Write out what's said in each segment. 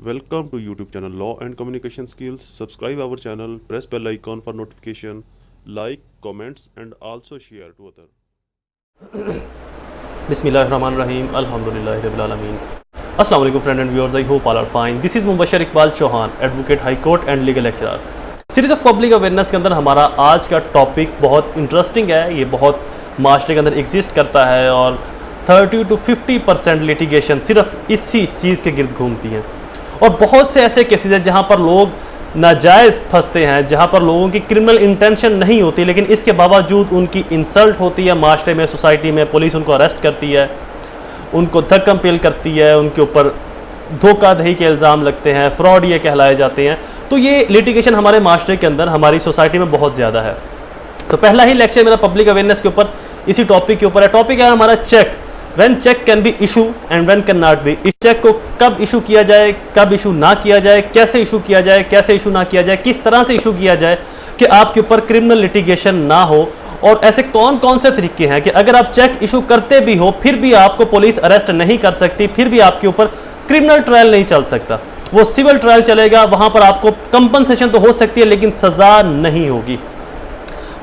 Welcome to YouTube channel Law and Communication Skills. Subscribe our channel, press bell icon for notification, like, comments and also share to other. Bismillahirrahmanirrahim. Alhamdulillahirabbil alamin. Assalamu alaikum friend and viewers. I hope all are fine. This is Mobushar Iqbal Chohan, Advocate High Court and Legal Lecturer. Series of public awareness के अंदर हमारा आज का topic बहुत interesting है। ये बहुत माशरे के अंदर एग्जिस्ट करता है और 30 to 50% लिटिगेशन सिर्फ इसी चीज़ के गिर्द घूमती हैं। और बहुत से ऐसे केसेस हैं जहाँ पर लोग नाजायज़ फंसते हैं, जहाँ पर लोगों की क्रिमिनल इंटेंशन नहीं होती, लेकिन इसके बावजूद उनकी इंसल्ट होती है माशरे में, सोसाइटी में। पुलिस उनको अरेस्ट करती है, उनको धक्कम पेल करती है, उनके ऊपर धोखाधड़ी के इल्ज़ाम लगते हैं, फ्रॉड ये कहलाए जाते हैं। तो ये लिटिगेशन हमारे माशरे के अंदर, हमारी सोसाइटी में बहुत ज़्यादा है। तो पहला ही लेक्चर मेरा पब्लिक अवेयरनेस के ऊपर इसी टॉपिक के ऊपर है। टॉपिक है हमारा cheque. When cheque can be issue and when can not be. इस चेक को कब इशू किया जाए, कब इशू ना किया जाए, कैसे इशू किया जाए, कैसे इशू ना किया जाए, किस तरह से इशू किया जाए कि आपके ऊपर क्रिमिनल लिटिगेशन ना हो। और ऐसे कौन कौन से तरीके हैं कि अगर आप चेक इशू करते भी हो फिर भी आपको पुलिस अरेस्ट नहीं कर सकती, फिर भी आपके ऊपर क्रिमिनल ट्रायल नहीं चल सकता, वो सिविल ट्रायल चलेगा। वहां पर आपको कंपनसेशन तो हो सकती है लेकिन सजा नहीं होगी।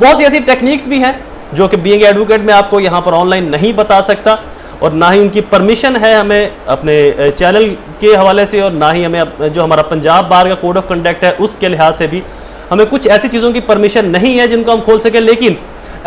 बहुत सी ऐसी टेक्निक्स भी हैं जो कि बीइंग एडवोकेट में आपको यहां पर ऑनलाइन नहीं बता सकता और ना ही उनकी परमिशन है हमें अपने चैनल के हवाले से, और ना ही हमें जो हमारा पंजाब बार का कोड ऑफ कंडक्ट है उसके लिहाज से भी हमें कुछ ऐसी चीज़ों की परमिशन नहीं है जिनको हम खोल सकें। लेकिन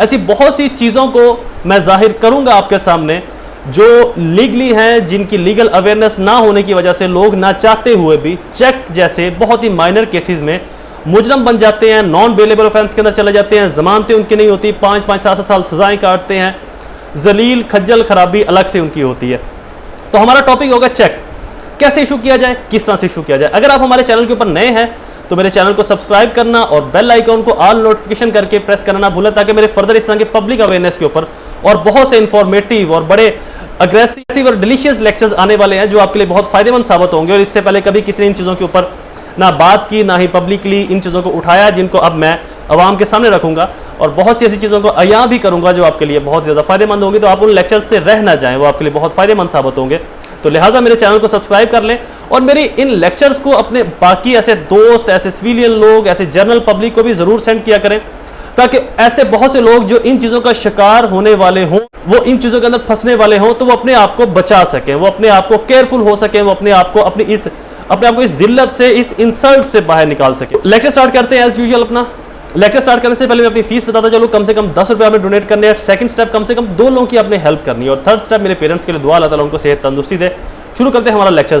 ऐसी बहुत सी चीज़ों को मैं जाहिर करूंगा आपके सामने जो लीगली हैं, जिनकी लीगल अवेयरनेस ना होने की वजह से लोग ना चाहते हुए भी चेक जैसे बहुत ही माइनर केसेस में मुजरम बन जाते हैं, नॉन बेलेबल ऑफेंस के अंदर चले जाते हैं, जमानतें उनकी नहीं होती, 5-5 7 साल सजाएं काटते हैं, जलील खज्जल खराबी अलग से उनकी होती है। तो हमारा टॉपिक होगा चेक, कैसे इशू किया जाए, किस तरह से इशू किया जाए। अगर आप हमारे चैनल के ऊपर नए हैं तो मेरे चैनल को सब्सक्राइब करना और बेल आइकॉन को ऑल नोटिफिकेशन करके प्रेस करना ना भूलें, ताकि मेरे फर्दर इस तरह के पब्लिक अवेयरनेस के ऊपर और बहुत से इंफॉर्मेटिव और बड़े अग्रेसिव और डिलीशियस लेक्चर्स आने वाले हैं जो आपके लिए बहुत फायदेमंद साबित होंगे। और इससे पहले कभी किसी ने इन चीज़ों के ऊपर ना बात की, ना ही पब्लिकली इन चीज़ों को उठाया, जिनको अब मैं आवाम के सामने रखूंगा और बहुत सी ऐसी चीज़ों को अया भी करूंगा जो आपके लिए बहुत ज़्यादा फायदेमंद होंगी। तो आप उन लेक्चर्स से रह ना जाएं, वो आपके लिए बहुत फायदेमंद साबित होंगे। तो लिहाजा मेरे चैनल को सब्सक्राइब कर लें और मेरी इन लेक्चर्स को अपने बाकी ऐसे दोस्त, ऐसे सिविलियन लोग, ऐसे जनरल पब्लिक को भी ज़रूर सेंड किया करें, ताकि ऐसे बहुत से लोग जो इन चीज़ों का शिकार होने वाले हों, वो इन चीज़ों के अंदर फंसने वाले हों, तो वो अपने आप को बचा सकें, वो अपने आप को केयरफुल हो सकें, वो अपने आप को इस जिल्लत से, इस इंसल्ट से बाहर निकाल सकें। लेक्चर स्टार्ट करते हैं एज यूजुअल। अपना लेक्चर स्टार्ट करने से पहले मैं अपनी फीस बताता चलूँ। कम से कम 10 रुपये आपने डोनेट करने हैं। सेकंड स्टेप, कम से कम 2 लोगों की आपने हेल्प करनी है। और थर्ड स्टेप, मेरे पेरेंट्स के लिए दुआ, अल्लाह ताला उनको सेहत तंदुरुस्ती दे। शुरू करते हैं हमारा लेक्चर।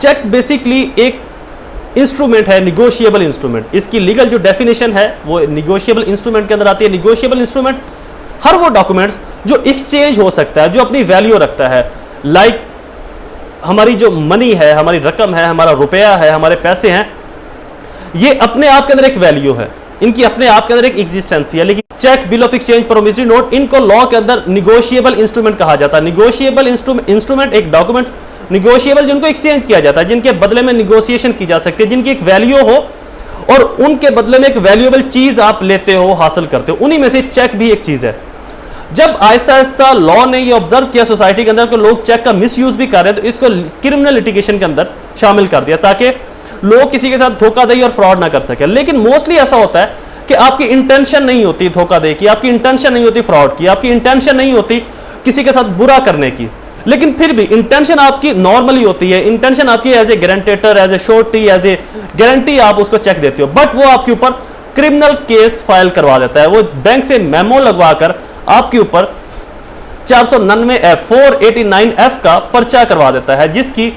चेक बेसिकली एक इंस्ट्रूमेंट है, निगोशिएबल इंस्ट्रूमेंट। इसकी लीगल जो डेफिनेशन है वो निगोशिएबल इंस्ट्रूमेंट के अंदर आती है। निगोशिएबल इंस्ट्रूमेंट हर वो डॉक्यूमेंट्स जो एक्सचेंज हो सकता है, जो अपनी वैल्यू रखता है। लाइक हमारी जो मनी है, हमारी रकम है, हमारा रुपया है, हमारे पैसे हैं, ये अपने आप के अंदर एक वैल्यू है, इनकी अपने आप के अंदर एक एग्जिस्टेंस है। लेकिन cheque, bill of exchange, promissory note, इनको लॉ के अंदर निगोशिएबल इंस्ट्रूमेंट कहा जाता है। निगोशिएबल इंस्ट्रूमेंट एक डॉक्यूमेंट निगोशिएबल जिनको एक्सचेंज किया जाता है, जिनके बदले में निगोशिएशन की जा सकती है, जिनकी एक वैल्यू हो और उनके बदले में एक वैल्यूएबल चीज आप लेते हो, हासिल करते हो। उन्हीं में से चेक भी एक चीज है। जब आहिस्ता आहिस्ता लॉ ने ये ऑब्जर्व किया सोसाइटी के अंदर कि लोग चेक का मिसयूज भी कर रहे हैं, तो इसको क्रिमिनल लिटिगेशन के अंदर शामिल कर दिया, ताकि लोग किसी के साथ धोखाधड़ी और फ्रॉड ना कर सके। लेकिन मोस्टली ऐसा होता है कि आपकी इंटेंशन नहीं होती धोखाधड़ी की, आपकी इंटेंशन नहीं होती फ्रॉड की, आपकी इंटेंशन नहीं होती किसी के साथ बुरा करने की, लेकिन फिर भी इंटेंशन आपकी नॉर्मली होती है। इंटेंशन आपकी as a guarantor, as a surety, as a guarantee आप उसको चेक देते हो, बट वो आपके ऊपर क्रिमिनल केस फाइल करवा देता है। वो बैंक से मेमो लगवाकर आपके ऊपर 499F 489F का पर्चा करवा देता है, जिसकी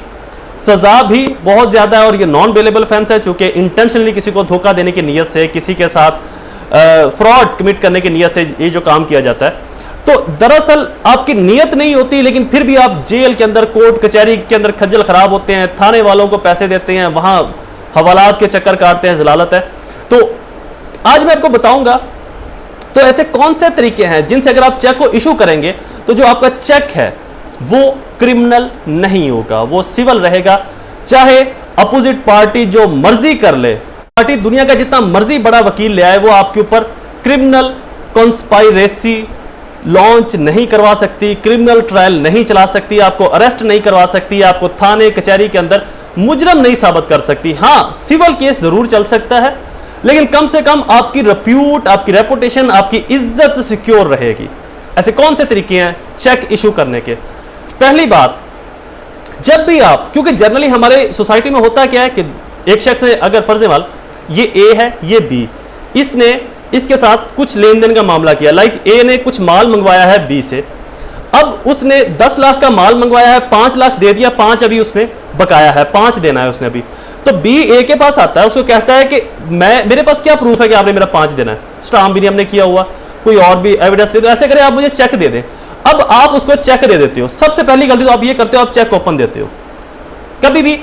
सजा भी बहुत ज्यादा है। और ये नॉन बेलेबल ऑफेंस है, चूंकि इंटेंशनली किसी को धोखा देने की नीयत से, किसी के साथ फ्रॉड कमिट करने की नीयत से ये जो काम किया जाता है। तो दरअसल आपकी नीयत नहीं होती, लेकिन फिर भी आप जेल के अंदर, कोर्ट कचहरी के अंदर खज्जल खराब होते हैं, थाने वालों को पैसे देते हैं, वहां हवालात के चक्कर काटते हैं, जलालत है। तो आज मैं आपको बताऊंगा तो ऐसे कौन से तरीके हैं जिनसे अगर आप चेक को इशू करेंगे तो जो आपका चेक है वो क्रिमिनल नहीं होगा, वो सिविल रहेगा। चाहे अपोजिट पार्टी जो मर्जी कर ले, पार्टी दुनिया का जितना मर्जी बड़ा वकील ले आए, वो आपके ऊपर क्रिमिनल कॉन्स्पायरेसी लॉन्च नहीं करवा सकती, क्रिमिनल ट्रायल नहीं चला सकती, आपको अरेस्ट नहीं करवा सकती, आपको थाने कचहरी के अंदर मुजरम नहीं साबित कर सकती। हाँ, सिविल केस जरूर चल सकता है, लेकिन कम से कम आपकी रेप्यूट, आपकी रेपुटेशन, आपकी इज्जत सिक्योर रहेगी। ऐसे कौन से तरीके हैं चेक इशू करने के? पहली बात, जब भी आप, क्योंकि जनरली हमारे सोसाइटी में होता क्या है कि एक शख्स ने, अगर फर्ज माल ये ए है, ये बी, इसने इसके साथ कुछ लेन देन का मामला किया, लाइक ए ने कुछ माल मंगवाया है बी से, अब उसने 10 लाख का माल मंगवाया है, 5 लाख दे दिया, 5 अभी उसने बकाया है, 5 देना है उसने अभी। तो बी ए के पास आता है, उसको कहता है कि मेरे पास क्या प्रूफ है कि आपने मेरा 5 देना है, स्टाम्प भी नहीं हमने किया हुआ, कोई और भी एविडेंस नहीं, तो ऐसे करें आप मुझे चेक दे दें। अब आप उसको चेक दे देते हो। सबसे पहली गलती तो आप ये करते हो, आप चेक ओपन देते हो। कभी भी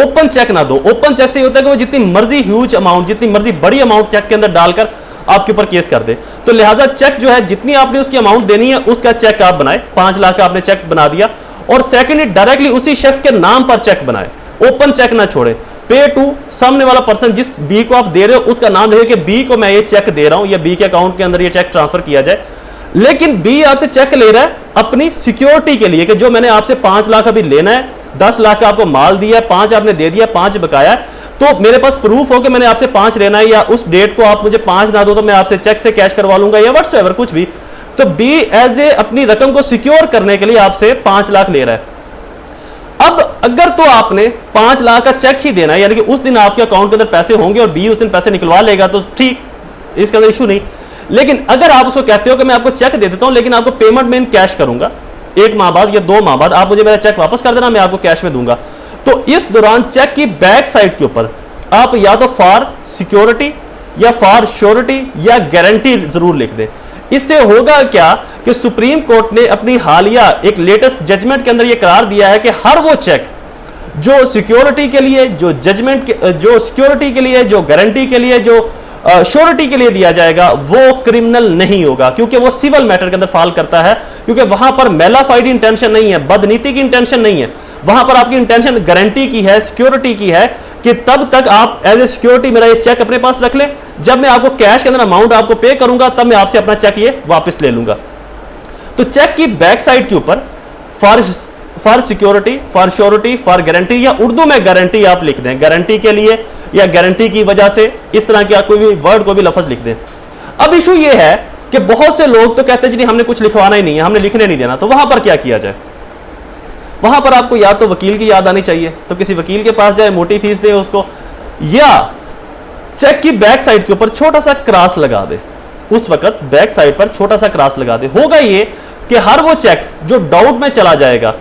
ओपन चेक ना दो। ओपन चेक से होता है कि वो जितनी मर्जी ह्यूज अमाउंट, जितनी मर्जी बड़ी अमाउंट चेक के अंदर डालकर आपके ऊपर केस कर दे। तो लिहाजा चेक जो है, जितनी आपने उसकी अमाउंट देनी है उसका चेक आप बनाए। 5 लाख का आपने चेक बना दिया, और सेकंडली डायरेक्टली उसी शख्स के नाम पर चेक बनाए, ओपन चेक ना छोड़े। पे टू सामने वाला पर्सन, जिस बी को आप दे रहे हो उसका नाम लिखे कि बी को मैं ये चेक दे रहा हूं, या बी के अकाउंट के अंदर ये चेक ट्रांसफर किया जाए। लेकिन बी आपसे चेक ले रहा है अपनी सिक्योरिटी के लिए कि जो मैंने आपसे 5 लाख अभी लेना है, 10 लाख का आपको माल दिया है, 5 आपने दे दिया, 5 बकाया है, तो मेरे पास प्रूफ हो कि मैंने आपसे 5 लेना है, या उस डेट को आप मुझे 5 ना दो तो मैं आपसे चेक से कैश करवा लूंगा, या व्हाट्सएवर कुछ भी। तो बी एज ए अपनी रकम को सिक्योर करने के लिए आपसे 5 लाख ले रहा है। अब अगर तो आपने 5 लाख का चेक ही देना है, यानी कि उस दिन आपके अकाउंट के अंदर पैसे होंगे और बी उस दिन पैसे निकलवा लेगा, तो ठीक, इसका अंदर इशू नहीं। लेकिन अगर आप उसको कहते हो कि मैं आपको चेक दे देता हूं, लेकिन आपको पेमेंट में इन कैश करूंगा, 1 माह बाद या 2 माह बाद आप मुझे मेरा चेक वापस कर देना, मैं आपको कैश में दूंगा, तो इस दौरान चेक की बैक साइड के ऊपर आप या तो फॉर सिक्योरिटी या फॉर श्योरिटी या गारंटी जरूर लिख दें। इससे होगा क्या कि सुप्रीम कोर्ट ने अपनी हालिया एक लेटेस्ट जजमेंट के अंदर यह करार दिया है कि हर वो चेक जो सिक्योरिटी के लिए, जो जजमेंट जो सिक्योरिटी के लिए, जो गारंटी के लिए, जो श्योरिटी के लिए दिया जाएगा, वो क्रिमिनल नहीं होगा, क्योंकि वो सिविल मैटर के अंदर फॉल करता है, क्योंकि वहां पर मेलाफाइड इंटेंशन नहीं है, बदनीति की इंटेंशन नहीं है, वहां पर आपकी इंटेंशन गारंटी की है, सिक्योरिटी की है, कि तब तक आप एज ए सिक्योरिटी मेरा ये चेक अपने पास रख लें, जब मैं आपको कैश के अंदर अमाउंट आपको पे करूंगा तब मैं आपसे अपना चेक ये वापस ले लूंगा। तो चेक की बैक साइड के ऊपर for security, for surety, for guarantee, या उर्दू में गारंटी आप लिख दें, गारंटी के लिए या गारंटी की वजह से, इस तरह के कोई भी वर्ड को भी लफ्ज लिख दें। अब इशू ये है कि बहुत से लोग तो कहते हैं जी हमने कुछ लिखवाना ही नहीं है, हमने लिखने नहीं देना, तो वहां पर क्या किया जाए? वहां पर आपको या तो वकील की याद आनी चाहिए, तो किसी वकील के पास जाए, मोटी फीस दे उसको, या चेक की बैक साइड के ऊपर छोटा सा क्रॉस लगा दे। उस वक्त बैक साइड पर छोटा सा क्रॉस लगा दे। होगा ये कि हर वो चेक जो डाउट में चला जाएगा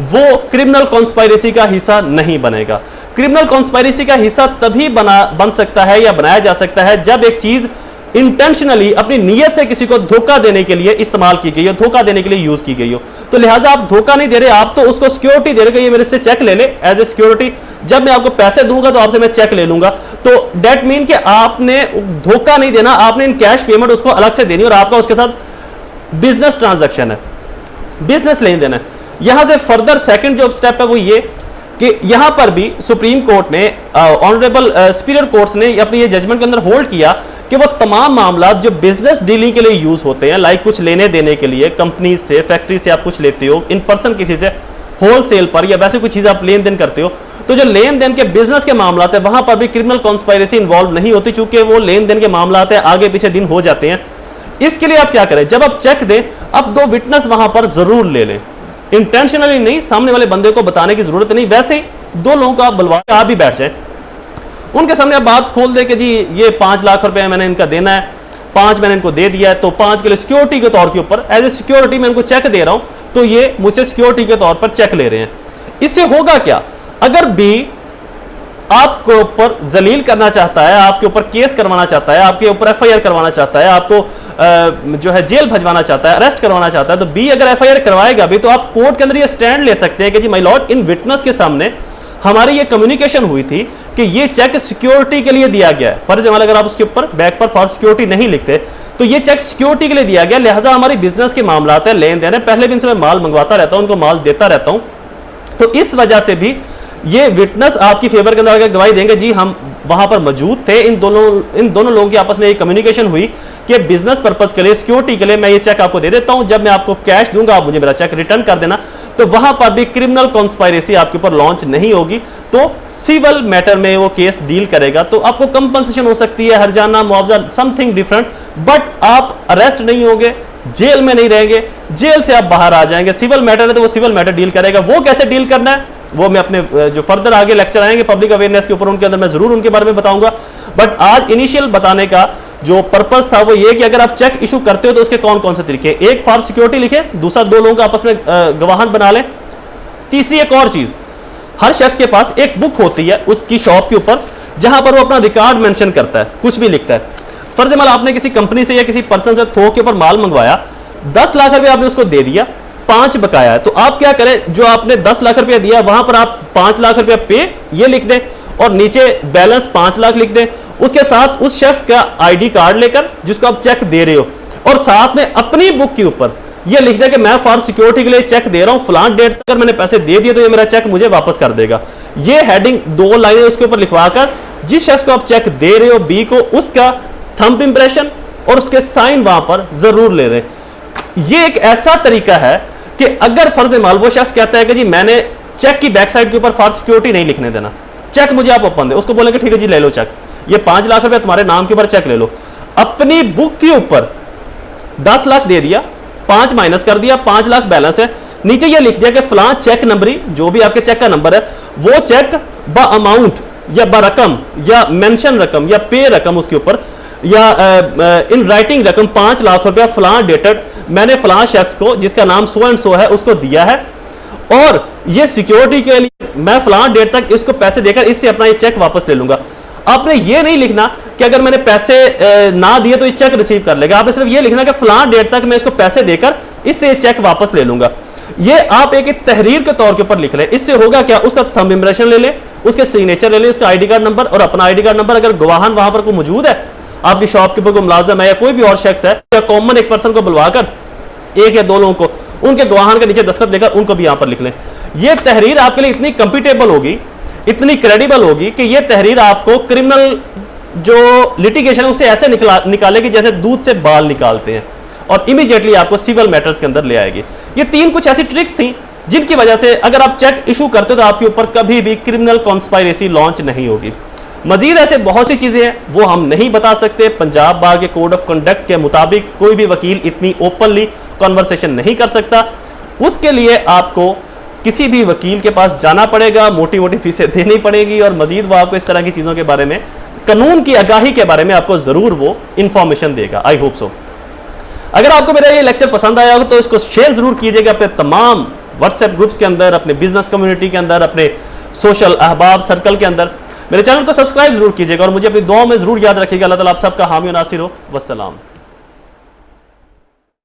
वो क्रिमिनल कॉन्स्पायरेसी का हिस्सा नहीं बनेगा। क्रिमिनल कॉन्स्पायरेसी का हिस्सा तभी बन सकता है या बनाया जा सकता है जब एक चीज इंटेंशनली अपनी नीयत से किसी को धोखा देने के लिए इस्तेमाल की गई हो, धोखा देने के लिए यूज की गई हो। तो लिहाजा आप धोखा नहीं दे रहे, आप तो उसको सिक्योरिटी दे रहे कि ये मेरे से चेक ले ले एज ए सिक्योरिटी, जब मैं आपको पैसे दूंगा तो आपसे मैं चेक ले लूंगा। तो डेट मीन कि आपने धोखा नहीं देना, आपने इन कैश पेमेंट उसको अलग से देनी और आपका उसके साथ बिजनेस ट्रांजैक्शन है, बिजनेस लेन देन है। यहां से फर्दर सेकंड जो स्टेप है वो ये कि यहां पर भी सुप्रीम कोर्ट ने, ऑनरेबल सुपीरियर कोर्ट्स ने अपनी ये जजमेंट के अंदर होल्ड किया कि वो तमाम मामला जो बिजनेस डीलिंग के लिए यूज होते हैं, लाइक कुछ लेने देने के लिए, कंपनी से, फैक्ट्री से आप कुछ लेते हो, इन पर्सन किसी से होलसेल पर या वैसे कुछ चीजें आप लेन देन करते हो, तो जो लेन देन के बिजनेस के मामला है वहां पर भी क्रिमिनल कॉन्स्पायरेसी इन्वॉल्व नहीं होती, चूंकि वो लेन देन के मामला है, आगे पीछे दिन हो जाते हैं। इसके लिए आप क्या करें, जब आप चेक दें, अब 2 विटनेस वहां पर जरूर ले लें, इंटेंशनली नहीं, सामने वाले बंदे को बताने की जरूरत नहीं, वैसे ही 2 लोगों को आप बुलवा के आप भी बैठ जाए, उनके सामने आप बात खोल दे कि जी ये 5 लाख रुपए मैंने इनका देना है, 5 मैंने इनको दे दिया है, तो 5 के लिए सिक्योरिटी के तौर के ऊपर एज ए सिक्योरिटी मैं इनको चेक दे रहा हूं, तो ये मुझसे सिक्योरिटी के तौर पर चेक ले रहे हैं। इससे होगा क्या, अगर बी आपके ऊपर जलील करना चाहता है, आपके ऊपर केस करवाना चाहता है, आपके ऊपर एफआईआर करवाना चाहता है, आपको जो है जेल भजवाना चाहता है, अरेस्ट करवाना चाहता है, तो बी अगर एफआईआर करवाएगा भी तो आप कोर्ट के अंदर ये स्टैंड ले सकते हैं कि जी माय लॉर्ड, इन विटनेस के सामने हमारी ये कम्युनिकेशन हुई थी कि ये चेक सिक्योरिटी के लिए दिया गया है। फर्ज है अगर आप उसके ऊपर बैक पर फॉर सिक्योरिटी नहीं लिखते तो ये चेक सिक्योरिटी के लिए दिया गया, लिहाजा हमारी बिजनेस के मामला है, लेन देन है, पहले दिन से मैं माल मंगवाता रहता हूं, उनको माल देता रहता हूं, तो इस वजह से भी ये विटनेस आपकी फेवर के अंदर गवाही देंगे जी हम वहां पर मौजूद थे, इन दोनों लोगों की आपस में ये कम्युनिकेशन हुई कि बिजनेस पर्पस के लिए, सिक्योरिटी के लिए मैं ये चेक आपको दे देता हूं, जब मैं आपको कैश दूंगा आप मुझे मेरा चेक रिटर्न कर देना। तो वहां पर भी क्रिमिनल कॉन्स्पायरेसी आपके ऊपर लॉन्च नहीं होगी, तो सिविल मैटर में वो केस डील करेगा। तो आपको कंपनसेशन हो सकती है, हर्जाना, मुआवजा, समथिंग डिफरेंट, बट आप अरेस्ट नहीं होंगे, जेल में नहीं रहेंगे, जेल से आप बाहर आ जाएंगे। सिविल मैटर है तो वो सिविल मैटर डील करेगा। वो कैसे डील करना है वो मैं अपने जो फर्दर आगे लेक्चर आएंगे पब्लिक अवेयरनेस के ऊपर, उनके अंदर मैं जरूर उनके बारे में बताऊंगा। बट आज इनिशियल बताने का जो पर्पस था वो ये कि अगर आप चेक इशू करते हो तो उसके कौन कौन से तरीके, एक फॉर सिक्योरिटी लिखे, दूसरा 2 लोगों का आपस में गवाहन बना ले, तीसरी एक और चीज, हर शख्स के पास एक बुक होती है उसकी शॉप के ऊपर जहां पर वो अपना रिकॉर्ड मेंशन करता है, कुछ भी लिखता है। फर्ज माल आपने किसी कंपनी से या किसी पर्सन से थोक के ऊपर माल मंगवाया, 10 लाख रुपए आपने उसको दे दिया, 5 बकाया है, तो आप क्या करें, जो आपने 10 लाख रुपया दिया वहां पर आप 5 लाख रुपया पे ये लिख दें और नीचे बैलेंस 5 लाख लिख दें। उसके साथ उस शख्स का आईडी कार्ड लेकर जिसको आप चेक दे रहे हो और साथ में अपनी बुक के ऊपर ये लिख दे कि मैं फॉर सिक्योरिटी के लिए चेक दे रहा हूं, फलान डेट तक मैंने पैसे दे दिए तो ये मेरा चेक मुझे वापस कर देगा। ये हेडिंग 2 लाइनें उसके ऊपर लिखवाकर जिस शख्स को आप चेक दे रहे हो बी को, उसका थंब इंप्रेशन और उसके साइन वहां पर जरूर ले रहे। ये एक ऐसा तरीका है कि अगर फर्ज माल वो शख्स कहता है कि जी मैंने चेक की बैक साइड के ऊपर फॉर सिक्योरिटी नहीं लिखने देना, चेक मुझे आप ओपन दे, उसको बोलेंगे ठीक है जी ले लो चेक, ये 5 लाख रुपए तुम्हारे नाम के ऊपर चेक ले लो। अपनी बुक के ऊपर 10 लाख दे दिया, 5 माइनस कर दिया, 5 लाख बैलेंस है, नीचे ये लिख दिया कि फलां चेक नंबरी, जो भी आपके चेक का नंबर है, वो चेक ब अमाउंट या ब रकम या मेंशन रकम या पे रकम उसके ऊपर या इन राइटिंग रकम 5 लाख रुपया फलां डेटेड मैंने फलां शख्स को जिसका नाम सो एंड सो है उसको दिया है और ये सिक्योरिटी के लिए मैं फलां डेट तक इसको पैसे देकर इससे अपना ये चेक वापस ले लूंगा। आपने ये नहीं लिखना कि अगर मैंने पैसे ना दिए तो ये चेक रिसीव कर लेगा, आपने सिर्फ ये लिखना कि फलां डेट तक मैं इसको पैसे देकर इससे ये चेक वापस ले लूंगा। ये आप एक तहरीर के तौर के ऊपर लिख लें। इससे होगा क्या, उसका थंब इंप्रेशन ले लें, उसके सिग्नेचर ले लें, उसका आईडी कार्ड नंबर और अपना आईडी कार्ड नंबर, अगर गवाहन वहां पर कोई मौजूद है, आपकी शॉप के ऊपर कोई मुलाजिम है या कोई भी और शख्स है, या कॉमन एक पर्सन को बुलवाकर 1 या 2 लोगों को उनके गवाहन के नीचे दस्तखत लेकर उनको भी यहां पर लिख लें। यह तहरीर आपके लिए इतनी कंप्यूटेबल होगी, इतनी क्रेडिबल होगी कि यह तहरीर आपको क्रिमिनल जो लिटिगेशन है उसे ऐसे निकालेगी जैसे दूध से बाल निकालते हैं और इमीडिएटली आपको सिविल मैटर्स के अंदर ले आएगी। ये 3 कुछ ऐसी ट्रिक्स थी जिनकी वजह से अगर आप चेक इशू करते हो तो आपके ऊपर कभी भी क्रिमिनल कॉन्स्पायरेसी लॉन्च नहीं होगी। मजीद ऐसे बहुत सी चीजें हैं वो हम नहीं बता सकते। पंजाब बार के कोड ऑफ कंडक्ट के मुताबिक कोई भी वकील इतनी ओपनली कॉन्वर्सेशन नहीं कर सकता। उसके लिए आपको किसी भी वकील के पास जाना पड़ेगा, मोटी मोटी फीसें देनी पड़ेगी और मजीद वो आपको इस तरह की चीज़ों के बारे में, कानून की आगाही के बारे में आपको ज़रूर वो इंफॉर्मेशन देगा। I hope so. अगर आपको मेरा ये लेक्चर पसंद आया हो तो इसको शेयर ज़रूर कीजिएगा अपने तमाम व्हाट्सएप ग्रुप्स के अंदर, अपने बिजनेस कम्युनिटी के अंदर, अपने सोशल अहबाब सर्कल के अंदर। मेरे चैनल को सब्सक्राइब जरूर कीजिएगा और मुझे अपनी दुआओं में ज़रूर याद रखिएगा। अल्लाह ताला आप सबका हामी और नासिर हो। वस्सलाम।